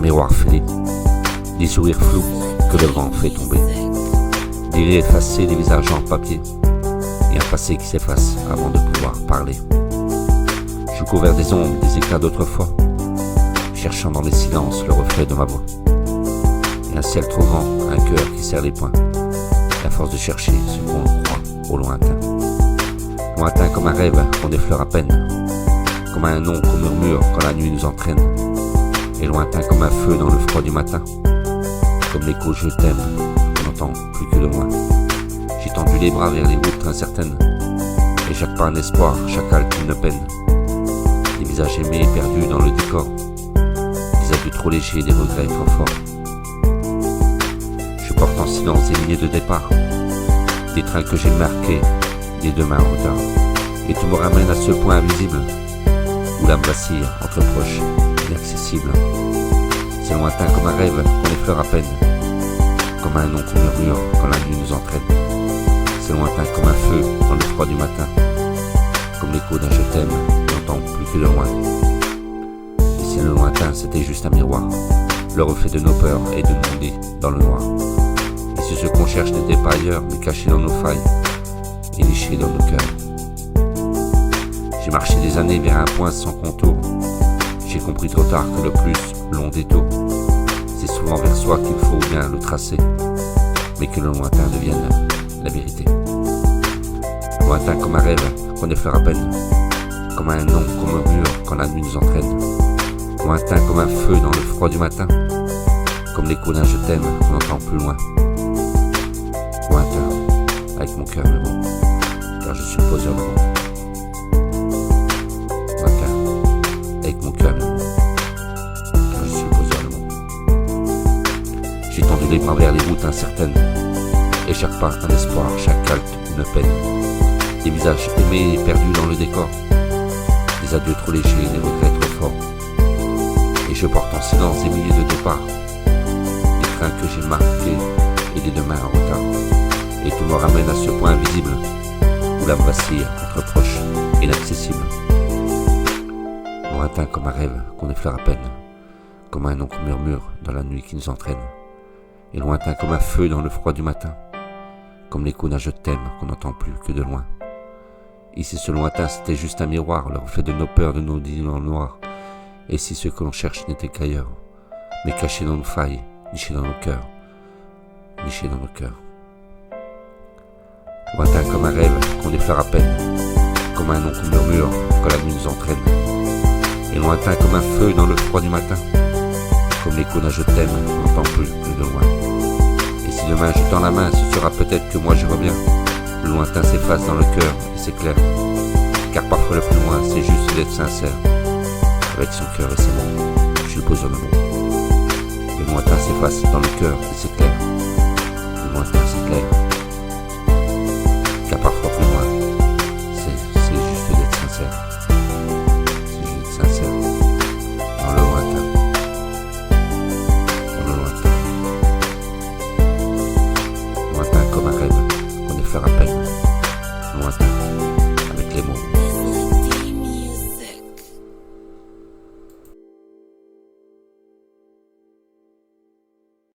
un miroir fêlé, des sourires flous que le vent fait tomber, des rires effacés, des visages en papier, et un passé qui s'efface avant de pouvoir parler. Je couvert des ombres, des éclats d'autrefois, cherchant dans les silences le reflet de ma voix. Et un ciel trop grand, un cœur qui serre les poings, et à force de chercher ce qu'on croit au lointain. Lointain comme un rêve qu'on effleure à peine, comme un nom qu'on murmure quand la nuit nous entraîne, et lointain comme un feu dans le froid du matin, comme l'écho je t'aime qu'on n'entend plus que de loin. J'ai tendu les bras vers les routes incertaines, et chaque pas un espoir, chaque halte une peine. Des visages aimés et perdus dans le décor, des adieux trop légers, des regrets trop forts. Je porte en silence des lignées de départ, des trains que j'ai marqués, des demain en retard. Et tout me ramène à ce point invisible, où l'âme vacille entre proches, inaccessible. C'est lointain comme un rêve qu'on effleure à peine, comme un nom qu'on murmure quand la nuit nous entraîne. C'est lointain comme un feu dans le froid du matin, comme l'écho d'un je t'aime qu'on n'entend plus que de loin. Et si le lointain c'était juste un miroir, le reflet de nos peurs et de nos lits dans le noir. Et si ce qu'on cherche n'était pas ailleurs, mais caché dans nos failles et niché dans nos cœurs. J'ai marché des années vers un point sans contour. J'ai compris trop tard que le plus long détour, c'est souvent vers soi qu'il faut bien le tracer, mais que le lointain devienne la vérité. Lointain comme un rêve qu'on effleure à peine, comme un nom qu'on murmure quand la nuit nous entraîne. Lointain comme un feu dans le froid du matin, comme l'écho d'un je t'aime qu'on entend plus loin. Lointain, avec mon cœur le bon, car je suis le poseur de mots. Lointain, avec mon cœur le bon, car je suis le poseur de mots. J'ai tendu les bras vers les routes incertaines, et chaque pas un espoir, chaque halte une peine. Des visages aimés et perdus dans le décor, des adieux trop légers, des regrets trop forts. Et je porte en silence des milliers de départs, des trains que j'ai marqués et des demain en retard. Et tout me ramène à ce point invisible, où l'âme vacille entre proches, inaccessible. Lointain comme un rêve qu'on effleure à peine, comme un nom qu'on murmure dans la nuit qui nous entraîne. Et lointain comme un feu dans le froid du matin, comme l'écho d'un je t'aime qu'on n'entend plus que de loin. Et si ce lointain c'était juste un miroir, le reflet de nos peurs, de nos dits dans le noir, et si ce que l'on cherche n'était qu'ailleurs, mais caché dans nos failles, niché dans nos cœurs, niché dans nos cœurs. Lointain comme un rêve qu'on effleure à peine, comme un nom qu'on murmure quand la nuit nous entraîne. Et lointain comme un feu dans le froid du matin, comme l'écho d'un je t'aime qu'on n'entend plus que de loin. Et si demain je tends la main, ce sera peut-être que moi je reviens. Le lointain s'efface dans le cœur et c'est clair, car parfois le plus loin c'est juste d'être sincère, avec son cœur et ses mots. Je suis le poseur de mots. Le lointain s'efface dans le cœur et c'est clair,